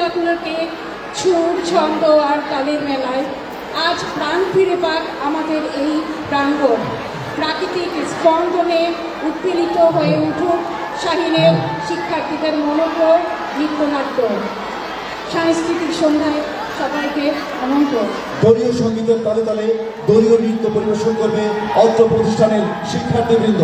চেতনাগুলোকে সুর, ছন্দ আর তালের মেলায় আজ প্রাণ ফিরে পাক আমাদের এই প্রাঙ্গণ। প্রাকৃতিক স্পন্দনে উৎপীড়িত হয়ে উঠুক শাহীনের শিক্ষার্থীদের মনোজ্ঞ নৃত্যনাট্য। সাংস্কৃতিক সন্ধ্যায় সবাইকে আমন্ত্রণ। দলীয় সঙ্গীতের তালে তালে দলীয় নৃত্য পরিবেশন করবে অত্র প্রতিষ্ঠানের শিক্ষার্থীবৃন্দ।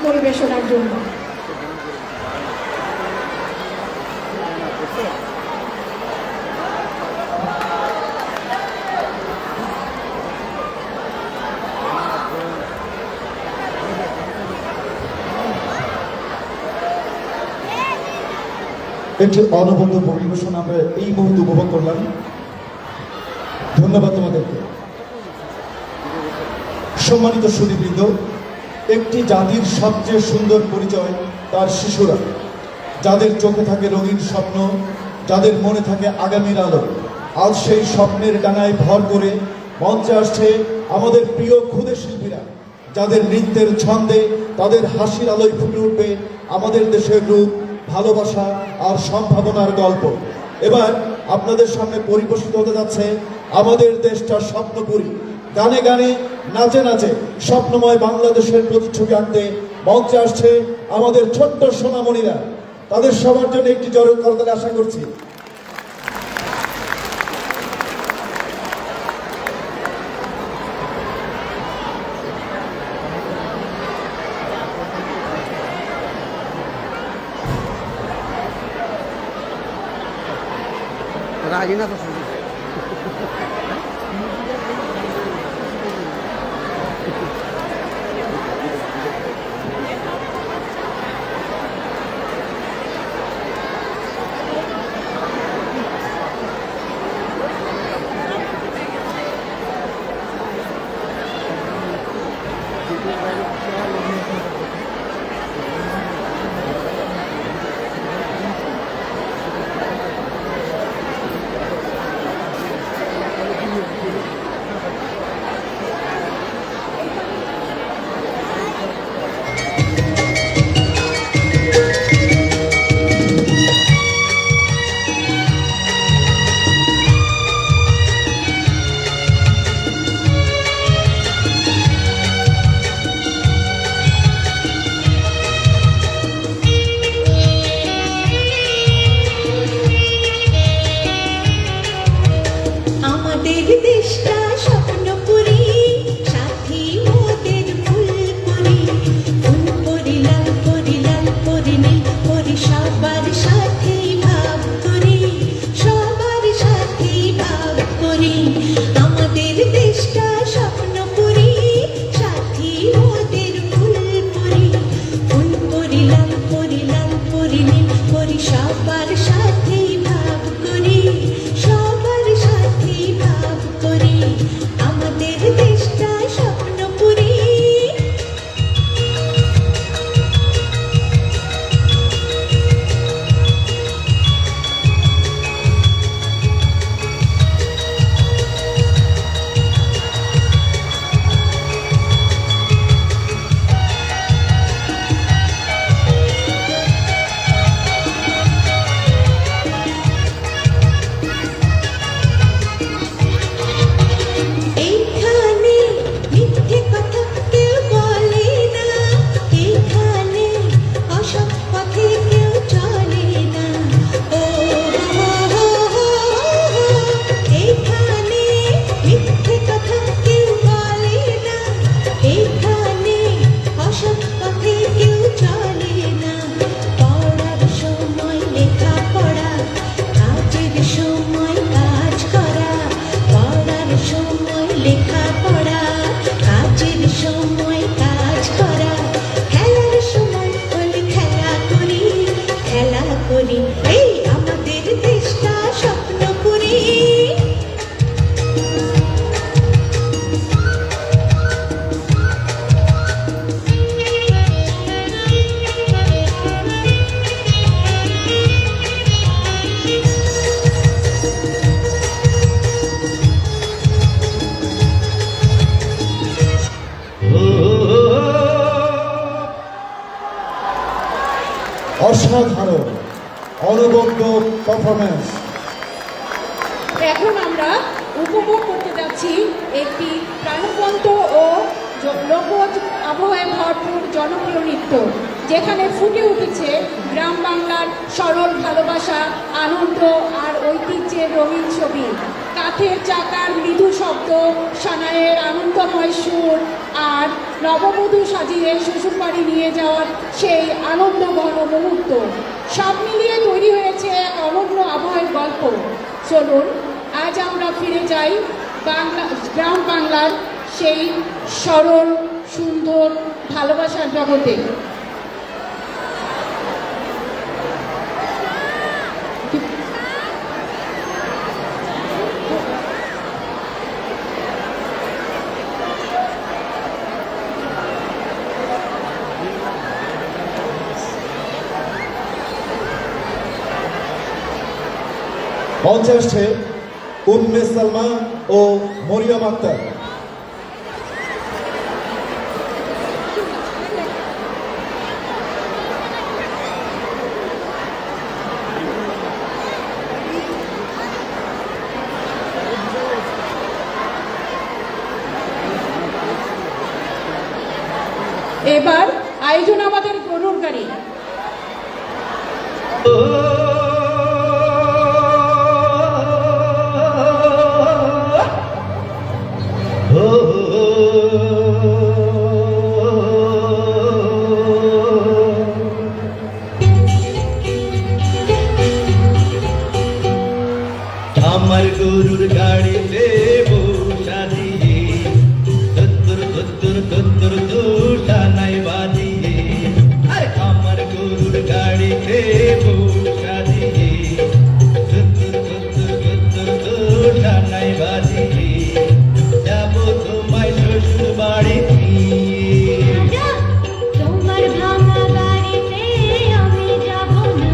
পরিবেশনার জন্য। একটি অনবদ্য পরিবেশন আমরা এই মুহূর্তে উপভোগ করলাম। ধন্যবাদ তোমাদেরকে। সম্মানিত সুধীবৃন্দ, একটি জাতির সবচেয়ে সুন্দর পরিচয় তার শিশুরা, যাদের চোখে থাকে রঙিন স্বপ্ন, যাদের মনে থাকে আগামীর আলো। আজ সেই স্বপ্নের ডানায় ভর করে মঞ্চে আসছে আমাদের প্রিয় ক্ষুদে শিল্পীরা, যাদের নৃত্যের ছন্দে, তাদের হাসির আলোয় ফুটে উঠবে আমাদের দেশের রূপ, ভালোবাসা আর সম্ভাবনার গল্প। এবার আপনাদের সামনে পরিবেশিত হতে যাচ্ছে আমাদের দেশটা স্বপ্নপুরী। গানে গানে, নাচে নাচে স্বপ্নময় বাংলাদেশের প্রতিচ্ছবি আঁকতে মঞ্চে আসছে আমাদের ছোট্ট সোনামণিরা। তাদের সবার জন্য একটি জোরে করতালি আশা করছি। राजी ना तो सुनो অসাধারণ অনবদ্য পারফরমেন্স। এখন আমরা উপভোগ করতে যাচ্ছি একটি প্রাণবন্ত ও লোকজ আবহাওয়ায় ভরপুর জনপ্রিয় নৃত্য, যেখানে ফুটে উঠেছে গ্রাম বাংলার সরল ভালোবাসা, আনন্দ আর ঐতিহ্যের রঙিন ছবি। কাঠের চাকার মৃদু শব্দ, সানাইয়ের আনন্দময় সুর আর নববধূ সাজিয়ে শ্বশুরবাড়ি নিয়ে যাওয়ার সেই আনন্দঘন মুহূর্ত, সব মিলিয়ে তৈরি হয়েছে এক অনন্য আবহের গল্প। চলুন আজ আমরা ফিরে যাই গ্রাম বাংলার সেই সরল সুন্দর ভালোবাসার জগতে। মঞ্চে আসছে উম্মে সালমা ও মরিয়ম আক্তার। এবার আয়োজন আমাদের গরুর গাড়ি। আমার গরুর গাড়িতে বসা দিয়ে দত্তর দত্তর দত্তর দোষা নাই বাজিয়ে, আরে আমার গরুর গাড়িতে বসা দিয়ে দত্তর দত্তর দত্তর দোষা নাই বাজিয়ে, যাবো তোমায় শ্বশুর বাড়ি নিয়ে। তোমার ভাঙা বাড়িতে আমি যাব না,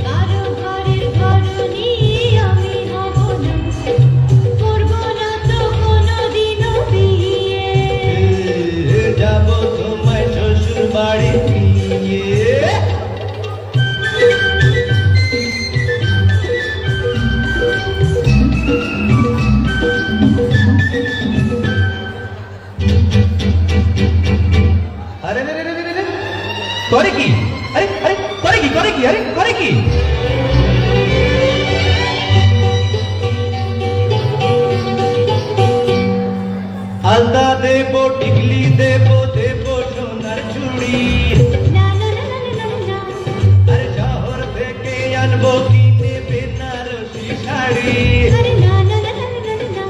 কারো ঘরের ঘরনি আমি হব না, করব না তো কোনোদিনও বিয়ে। যাবো তোমায় শ্বশুর বাড়ি নিয়ে। আরে রে রে রে রে রে, করে কি? আরে আরে করে কি? করে কি? আরে করে কি? আলতা দেবো, টিকলি দেবো, দেবো সোনার চুড়ি, না না না না না না, আরে শহর থেকে আনবো কিনে বেনারসি শাড়ি। আরে না না না না না না,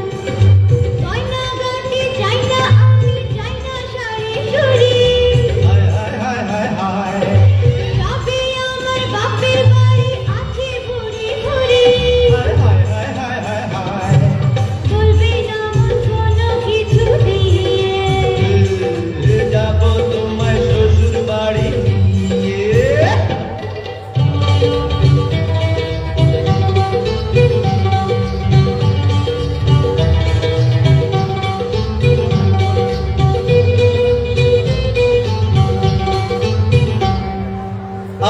গয়না গাটি চাই না আমি, চাই না শাড়ি চুড়ি, হায় হায় হায় হায় হায়, তবে আমার বাপের বাড়ি আছে ভুরি ভুরি, হায় হায় হায় হায় হায় হায়, চলবে না মন কোনো কিছু দিয়ে। যাবো তোমায় শ্বশুর বাড়ি নিয়ে।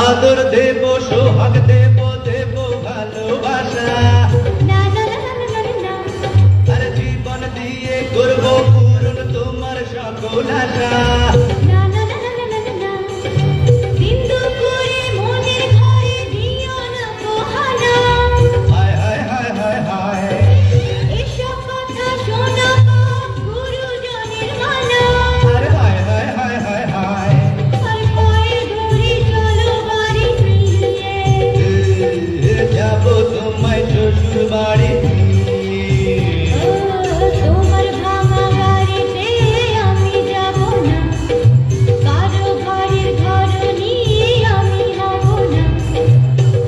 আদর দেবো, সোহাগ দেবো, দেবো ভালোবাসা, না না না না না না, আর জীবন দিয়ে করবো পূরণ তোমার সকল আশা। না না না না না না, দিন দুপুরে মনের ঘরে দিও না বাহানা, হায় হায় হায় হায় হায়, এসব কথা শোনা গুরুজনের মানা, আরে হায় হায় হায় হায় হায়, আর পায়ে ধরে চলো বাড়ি ফিরে। যাবো তোমায় শ্বশুর বাড়ি নিয়ে। ও, তোমার ভাঙা বাড়িতে আমি যাব না, কারো ঘরের ঘরনি আমি হব না,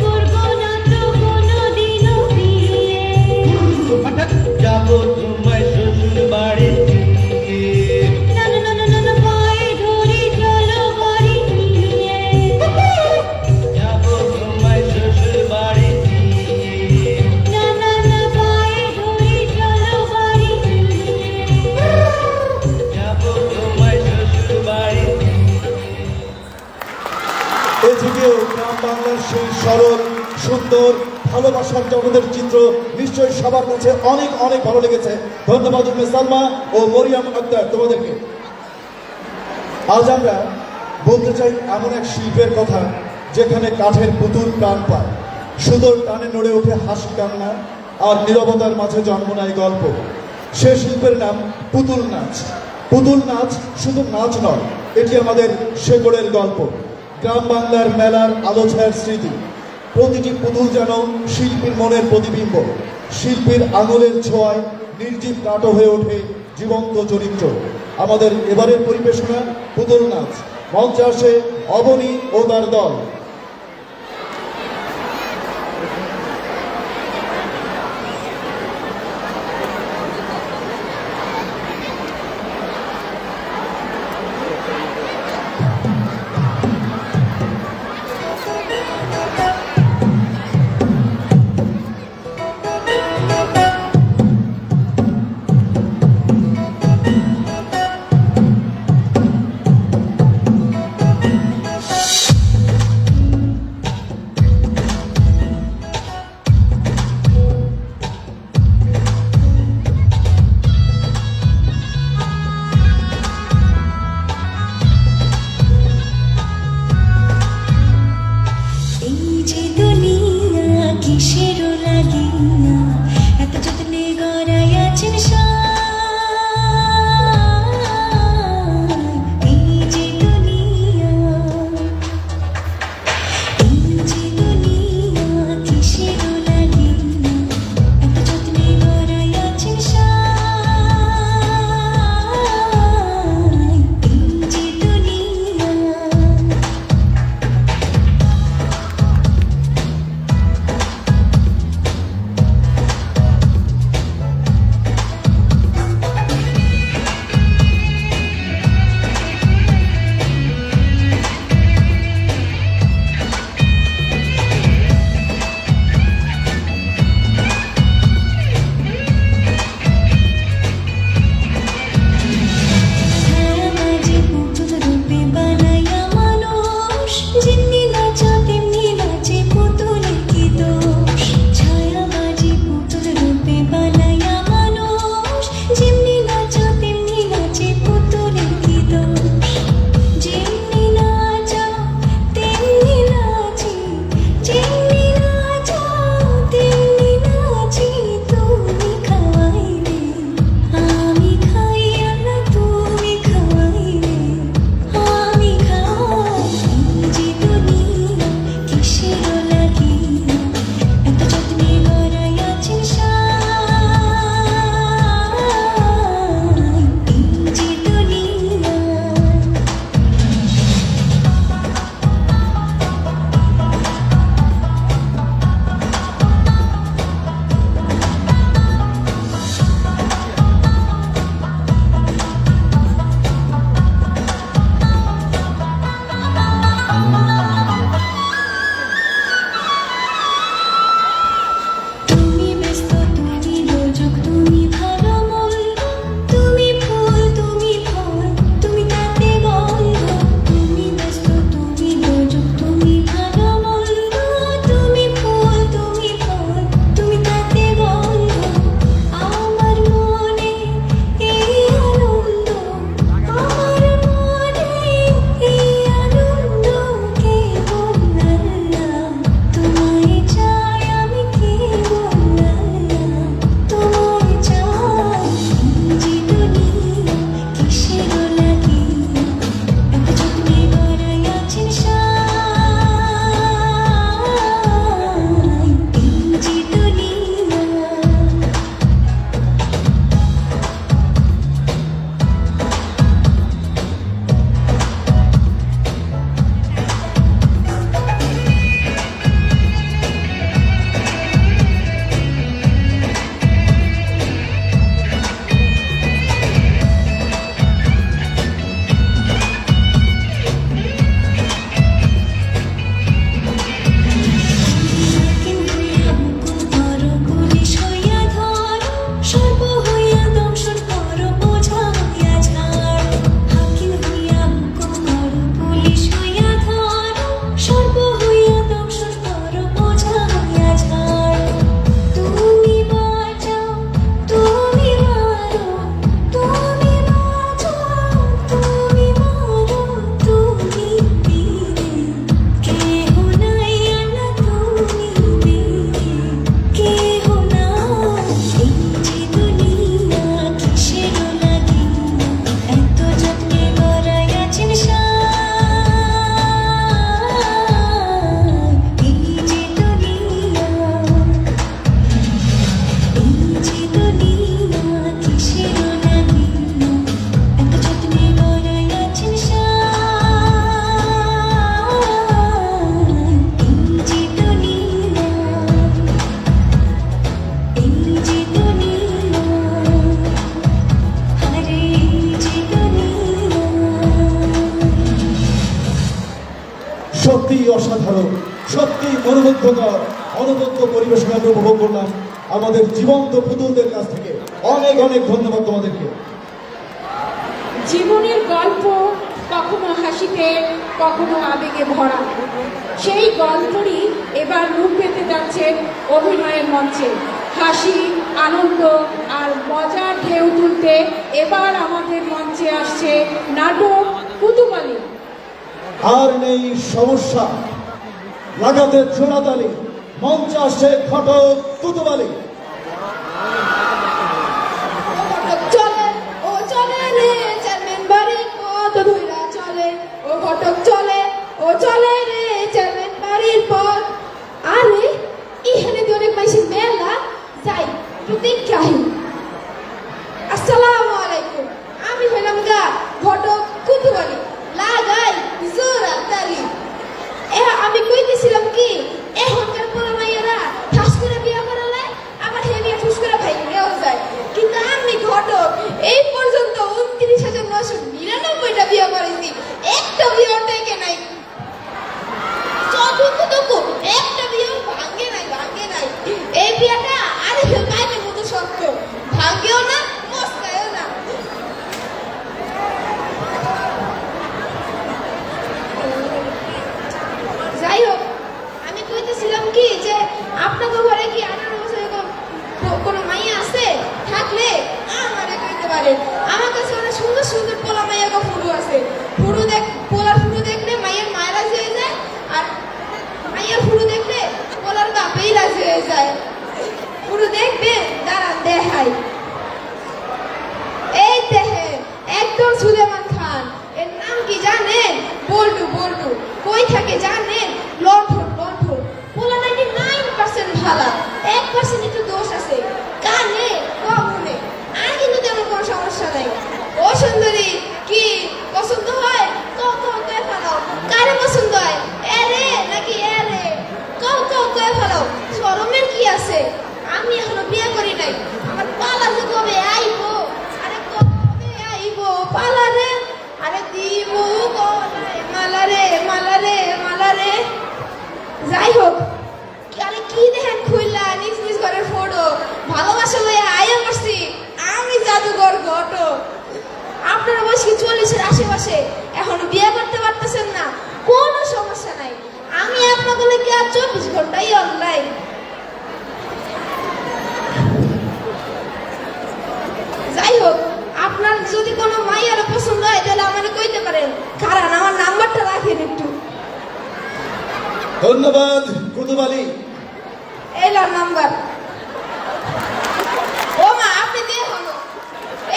করব না তো কোনোদিনও বিয়ে। যাবো তোমায় শ্বশুর বাড়ি নিয়ে। না না না না না, পায়ে ধরে চলো বাড়ি ফিরে। যাবো তোমায় শ্বশুর বাড়ি নিয়ে। না না না, পায়ে ধরে চলো বাড়ি ফিরে। যাবো তোমায় শ্বশুর বাড়ি নিয়ে। এদিকেও গ্রাম বাংলার সেই সরল সুন্দর ভালোবাসার জগতের চিত্র নিশ্চয়ই সবার কাছে অনেক অনেক ভালো লেগেছে। ধন্যবাদ উম্মে সালমা ও মরিয়ম আক্তার তোমাদেরকে। আজ আমরা বলতে চাই এমন এক শিল্পের কথা যেখানে কাঠের পুতুল প্রাণ পায়, সুদূর টানে নড়ে ওঠে হাসি কান্না, আর নীরবতার মাঝে জন্ম নেয় গল্প। সে শিল্পের নাম পুতুল নাচ। পুতুল নাচ শুধু নাচ নয়, এটি আমাদের শেকড়ের গল্প, গ্রাম বাংলার মেলার আলো ছায়ার স্মৃতি। প্রতিটি পুতুল যেন শিল্পীর মনের প্রতিবিম্ব। শিল্পীর আঙুলের ছোঁয়ায় নির্জীব নাটক হয়ে ওঠে জীবন্ত চরিত্র। আমাদের এবারের পরিবেশনা পুতুল নাচ। মঞ্চে আসে অবনী ও তার দল। এই যে দুনিয়া কিসের লাগিয়া এত যত্নে গড়াই আছেন এই যে দুনিয়া কিসের লাগিয়া এত যত্নে গড়াই আছেন এই যে দুনিয়া সত্যিই অসাধারণ, সত্যিই মনোমুগ্ধকর অনবদ্য পরিবেশনা আমরা উপভোগ করলাম আমাদের জীবন্ত পুতুলদের কাছ থেকে। অনেক অনেক ধন্যবাদ তোমাদেরকে। জীবনের গল্প কখনো হাসিতে কখনো আবেগে ভরা, সেই গল্পই এবার রূপ পেতে যাচ্ছে অভিনয়ের মঞ্চে। হাসি, আনন্দ আর মজার ঢেউ তুলতে এবার আমাদের মঞ্চে আসছে নাটক কুতুবালি। আর নেই সমস্যা, লাগাতে জোড়াতালি, মঞ্চে আসছে ঘটক কুতুবালি। চলে ও চলে রে চেয়ারম্যান বাড়ির পথ ধইরা চলে, ও ঘটক চলে ও চলে রে চেয়ারম্যান বাড়ির পথ। আরে এখানে তো অনেক মানুষের মেলা, যাই প্রতীক্ষাহীন। আসসালামু আলাইকুম, আমি হইলাম গা ঘটক কুতুবালি, লাগাই জোড়া তালি। আমি কইতেছিলাম কি, এখনকার পোলা মাইয়ারা ঠাস করে বিয়া করালে আবার হেলিয়া ঠুস করে ভাই নেওয়া যায়, কিন্তু আমি ঘটক এই পর্যন্ত 29,999টা বিয়া করেছি, একটা বিয়ে টেকে নাই। চতুর্থ একটা বিয়ে ভাঙ্গে নাই। এই বিয়াটা আরে কাইনের মতো শক্ত, ভাঙ্গেও না মস্কায়ও না। যাই হোক, আমি কইতেছিলাম কি যে আপনাদের ঘরে কি 18 বছরের কোনো মাইয়া আছে? থাকলে আমারে কইতে পারেন, আমার কাছে অনেক সুন্দর সুন্দর পোলা মাইয়া ফুরু আছে। পোলার ফুরু দেখলে মাইয়ের মায়ের রাজি হয়ে যায়, আর মাইয়ের ফুরু দেখলে পোলার বাপেই রাজি হয়ে যায়। ফুরু দেখবে দাঁড়ান দেখাই, এই দেখেন একদম সুলেমান খান। এর নাম কি জানেন? বল্টু। কই থাকে জানেন? লন্ঠন। পোলা 99% ভালা, 1% একটু দোষ আছে, কানে কমনে। আর কিন্তু তেমন কোনো সমস্যা নাই। ও সুন্দরী, কি পছন্দ হয়? কও ফেলাও। কারে পছন্দ হয়, এরে নাকি এরে? কও ফেলাও। শরমের কি আছে? আমি এখনো বিয়ে করি নাই, আমার পালা যে কবে আইবো, আরে কবে আইবো পালা রে, আরে দিব গলায় মালা রে। যাই হোক, আরে কি দেখেন খুইলা নিজ ঘরের ফটো, ভালোবাসা লইয়া আয়া করছি আমি জাদুঘর ঘটক। আপনারা বয়স কি 40-এর আশেপাশে, এখনো বিয়ে করতে পারতেছেন না, কোনো সমস্যা নাই, আমি আপনাদের কি আর 24 ঘন্টাই অনলাইন। যাই হোক, আপনার যদি কোনো মাইয়ার পছন্দ হয় তাহলে আমাকে কইতে পারেন, কারণ আমার নাম্বারটা রাখেন একটু। ধন্যবাদ কুতুবালি। এলো নাম্বার। ও মা, আপনি দিয়ে হলো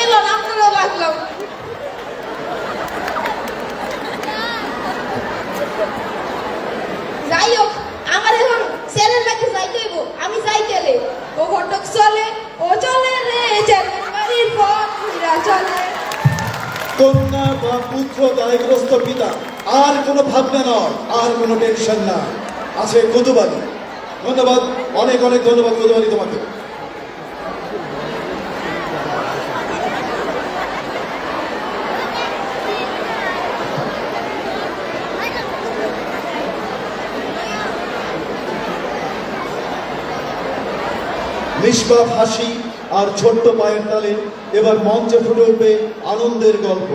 এলো, আপনারও লাগলাম। যাই হোক, আমার এখন ছেলের নাকি যাইতে হইব, আমি যাইতেলে ও ঘটক চলে ও চলে রে চেয়ারম্যান বাড়ির পথ ধইরা চলে। কন্যা বা পুত্র দায়গ্রস্ত পিতা, আর কোনো ভাবনা নয়, আর কোনো টেনশন না, আছে কুতুবালি। ধন্যবাদ, অনেক ধন্যবাদ কুতুবালি তোমাকে। নিষ্পাপ হাসি আর ছোট্ট পায়ের তালে এবার মঞ্চে ফুটে উঠবে আনন্দের গল্প।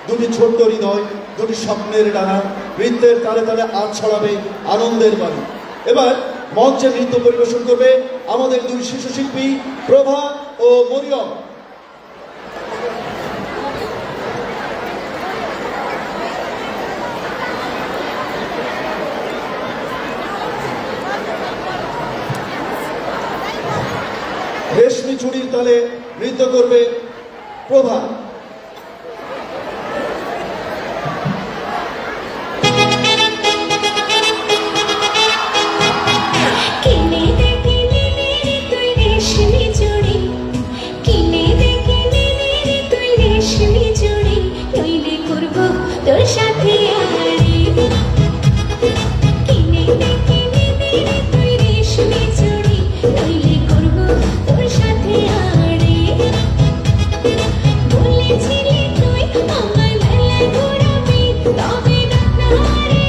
দুটি ছোট্ট হৃদয়, দুটি স্বপ্নের ডানা, নৃত্যের তালে তালে আজ ছড়াবে আনন্দের বাণী। এবার মঞ্চে নৃত্য পরিবেশন করবে আমাদের দুই শিশু শিল্পী প্রভা ও মরিয়ম। রেশমি চুড়ির তালে নৃত্য করবে প্রভা। তোর সাথে কিনে তুই রেশমি চুড়ি, নইলে করব তোর সাথে আড়ে। বলেছিলি তুই আমায় মেলা ঘোরাবি, তবে ডাকনারে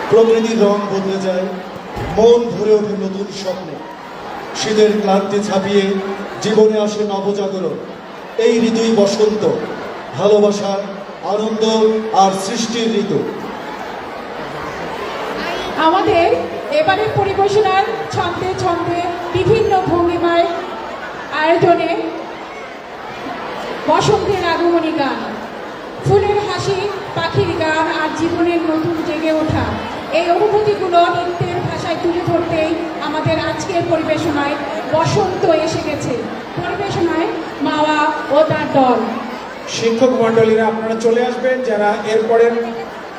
প্রকৃতির রং বদলে যায়, মন ভরে ওঠে নতুন স্বপ্নে। শীতের ক্লান্তি ছাপিয়ে জীবনে আসে নবজাগরণ। এই ঋতুই বসন্ত, ভালোবাসা, আনন্দ আর সৃষ্টির ঋতু। আমাদের এবারের পরিবেশনার ছন্দে ছন্দে বিভিন্ন ভঙ্গিমায় আয়োজনে বসন্তের আগমনী গান, ফুলের হাসি, পাখির গান আর জীবনের নতুন জেগে ওঠা, এই অনুভূতিগুলো নৃত্যের ভাষায় তুলে ধরতেই আমাদের আজকের পরিবেশনায় বসন্ত এসে গেছে। পরিবেশনায় মাওয়া ও তার দল। শিক্ষক মণ্ডলীরা আপনারা চলে আসবেন, যারা এরপরের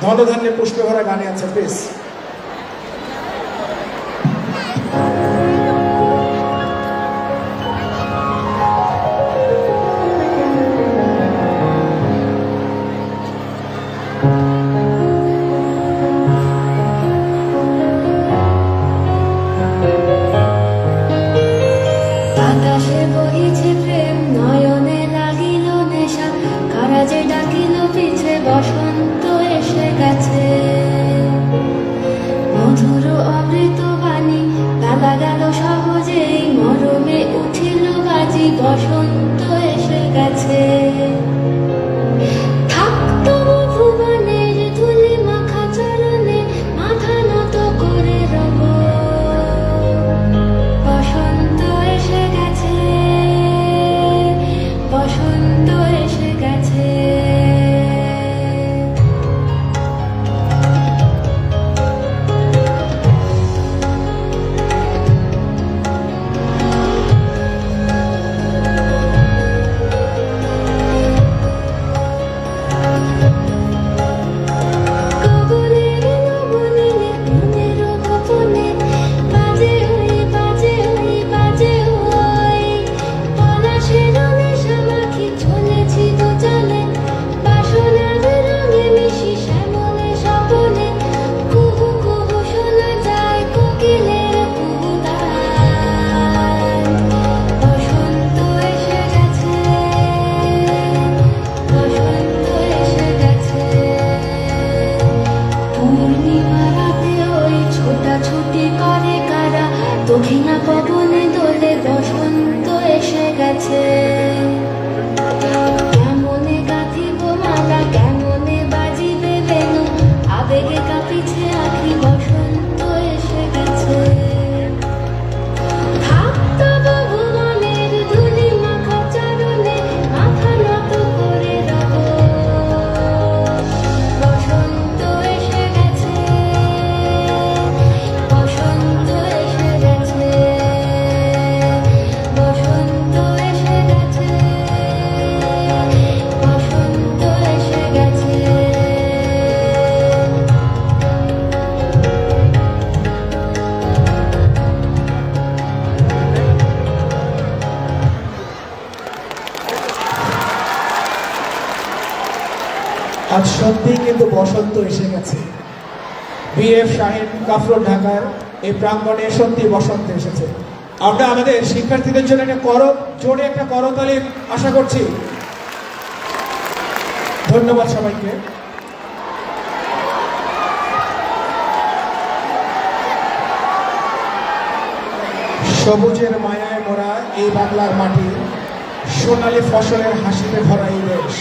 ধনধান্যে পুষ্পে ভরা গানে আছে, প্লিজ। আকাশে বহিছে প্রেম, নয়নে লাগিল নেশা, কারা যে ডাকিল পিছে, বসন্ত এসে গেছে। মধুর অমৃত বাণী তালা গেল সহজেই, মরমে উঠিল বাজি, বসন্ত এসে গেছে। থাকতো ভুবনের ধুলি মাখা চরণে, মাথা নত করে রব। বসন্ত এসে গেছে, বসন্ত এসে গেছে। গগনের নবনীলে মনের গোপনে, বাজে ওই বাজে ওই বাজে ওই, পলাশের নেশা মাখি চলেছি দুজনে, বাসনার রঙে মিশি শ্যামলে স্বপনে, কুহু কুহু শোনা যায় কোকিলের কুহুতান। বসন্ত এসে গেছে, বসন্ত এসে গেছে। পূর্ণিমা রাতে ওই ছোটাছুটি করে কারা, দক্ষিণা পবনে দোলে, বসন্ত এসে গেছে। কেমনে গাঁথিব মালা, কেমনে বাজিবে বেনু, আবেগে কাঁপিছে আখি, বসন্ত এসে গেছে। থাকতো ভুবনের ধুলি মাখা চরণে, মাথা নত করে রব। বসন্ত এসে গেছে, বসন্ত এসে গেছে, বসন্ত এসে গেছে, বসন্ত এসে গেছে। আজ সত্যিই কিন্তু বসন্ত এসে গেছে। বিএফ শাহিন কাফরুল ঢাকার এই প্রাঙ্গণে সত্যি বসন্ত এসেছে। আমরা আমাদের শিক্ষার্থীদের জন্য একটা জোরে একটা করতালির আশা করছি। ধন্যবাদ সবাইকে। সবুজের মায়ায় মোরা এই বাংলার মাটি, সোনালী ফসলের হাসিতে ভরা এই দেশ।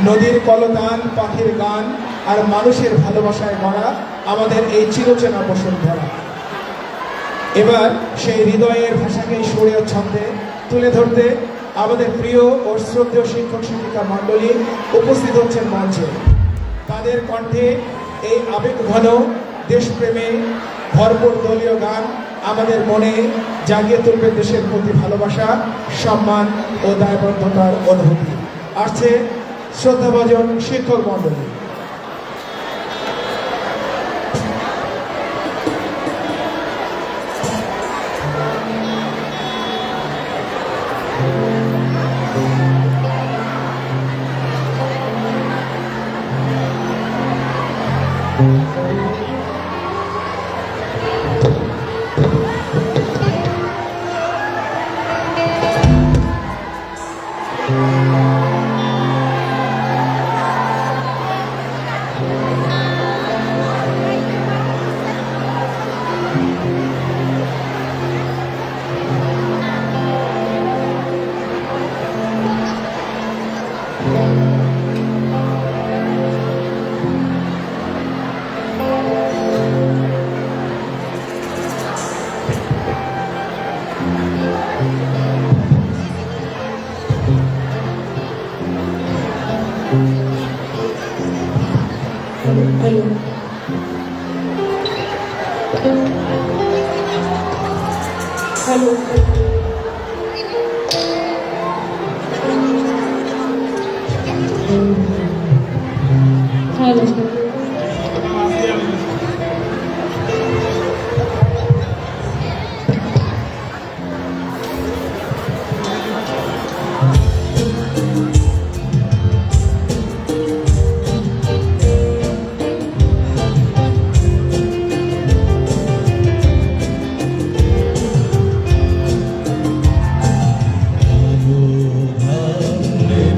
নদীর কলতান, পাখির গান আর মানুষের ভালোবাসায় ভরা আমাদের এই চিরচেনা বসুন্ধরা। এবার সেই হৃদয়ের ভাষাকে সুরের ছন্দে তুলে ধরতে আমাদের প্রিয় ও শ্রদ্ধেয় শিক্ষক শিক্ষিকা মণ্ডলী উপস্থিত হচ্ছেন মঞ্চে। তাদের কণ্ঠে এই আবেগঘন দেশপ্রেমে ভরপুর দলীয় গান আমাদের মনে জাগিয়ে তুলবে দেশের প্রতি ভালোবাসা, সম্মান ও দায়বদ্ধতার অনুভূতি। আসছে শ্রদ্ধাভাজন শিক্ষক মণ্ডলী।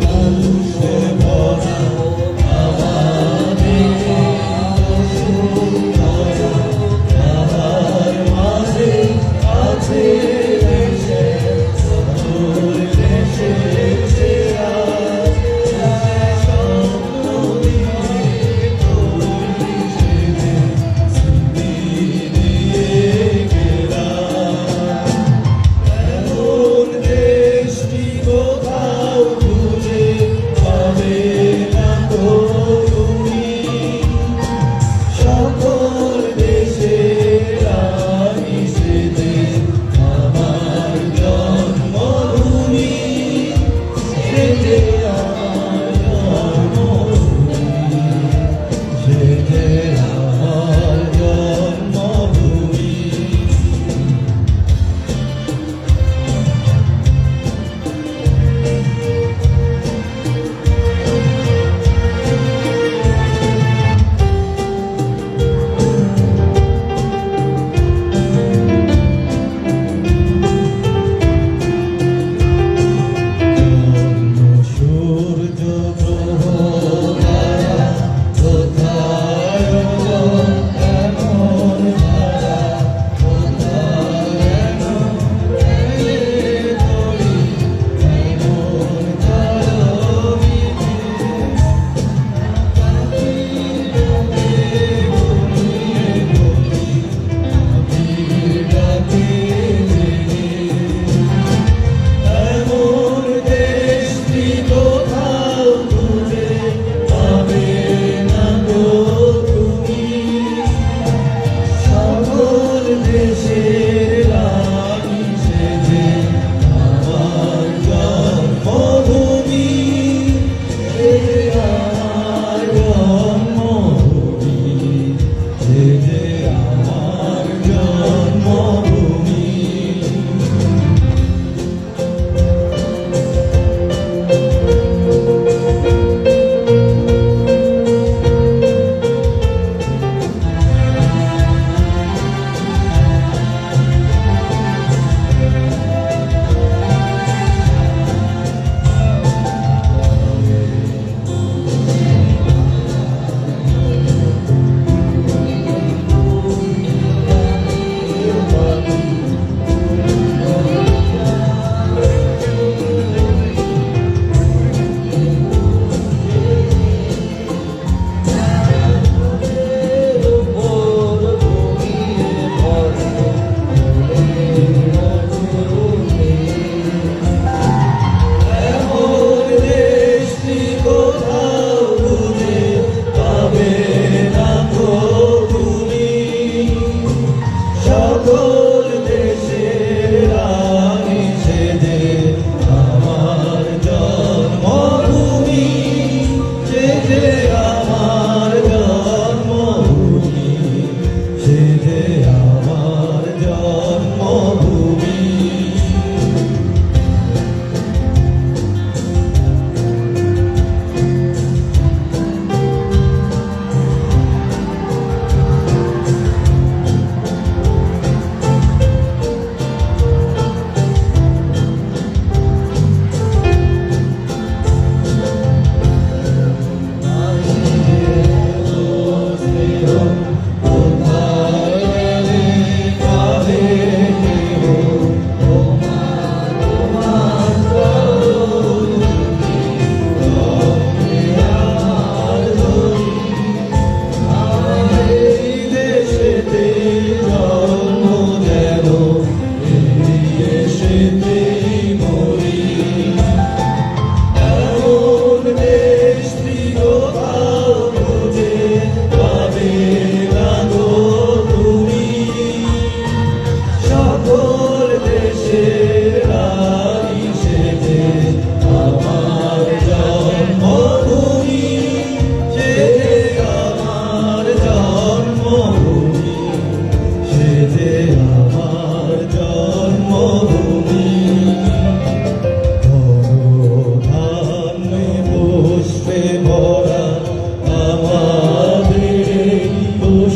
মানুষে ভরা আমাদের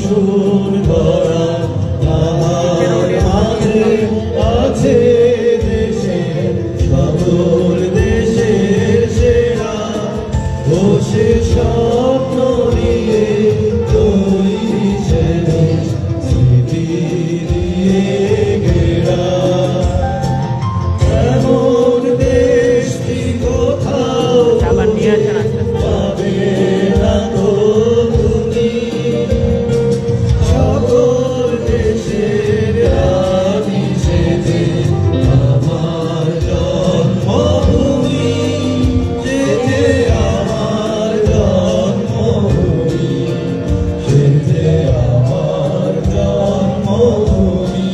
বসুন ধরা তাহার মাঝে আছে দেশের সকল দেশের সেরা বসে স্বপ্ন নিয়ে তৈরি সে দেশ স্মৃতি দিয়ে ঘেরা এমন দেশটি কোথাও পাবে না তো তুমি সকল দেশের রানী সেজে আমার জন্মভূমি সেজে আমার জন্মভূমি সেজে আমার জন্মভূমি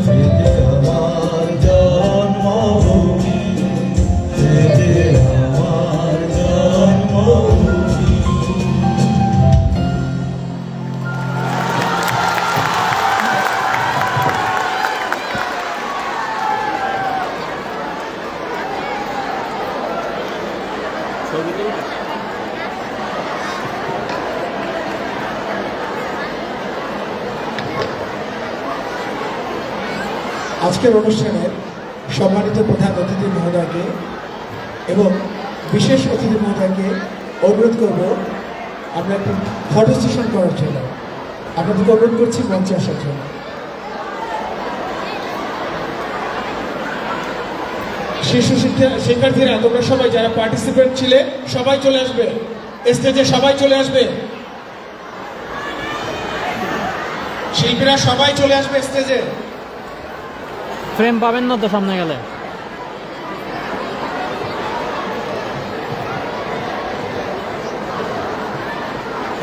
সেজে আমার জন্মভূমি সেজে আমার জন্মভূমি আজকের অনুষ্ঠানের সম্মানিত প্রধান অতিথি মহোদয়কে এবং বিশেষ অতিথি মহোদয়কে অনুরোধ করব আমরা একটু ফটো সেশন করার জন্য আপনাদেরকে অনুরোধ করছি মঞ্চে আসার জন্য। শিশু শিক্ষার্থীরা তোমরা সবাই যারা পার্টিসিপেন্ট ছিলে সবাই চলে আসবে স্টেজে, সবাই চলে আসবে, শিল্পীরা সবাই চলে আসবে স্টেজে। ফ্রেম পাবেন না তো সামনে গেলে।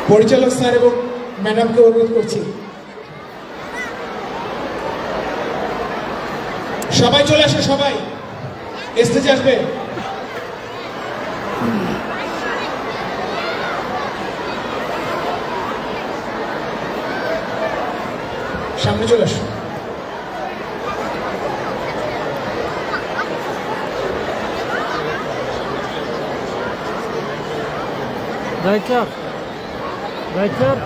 পরিচালক স্যার এবং ম্যাডামকে অনুরোধ করছি সবাই চলে আসে, সবাই স্টেজে আসবে। সামনে চলে আসো। Right sir, right sir.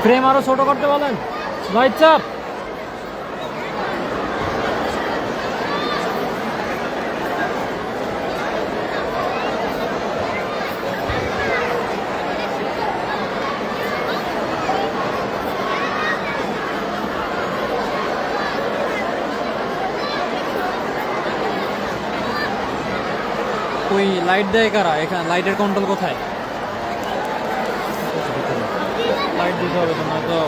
Frame আরো ছোট করতে বলেন। Right sir. ওই লাইট দেয় কারা? এখানে লাইটের কন্ট্রোল কোথায়? লাইট দিতে হবে তো, নয়তো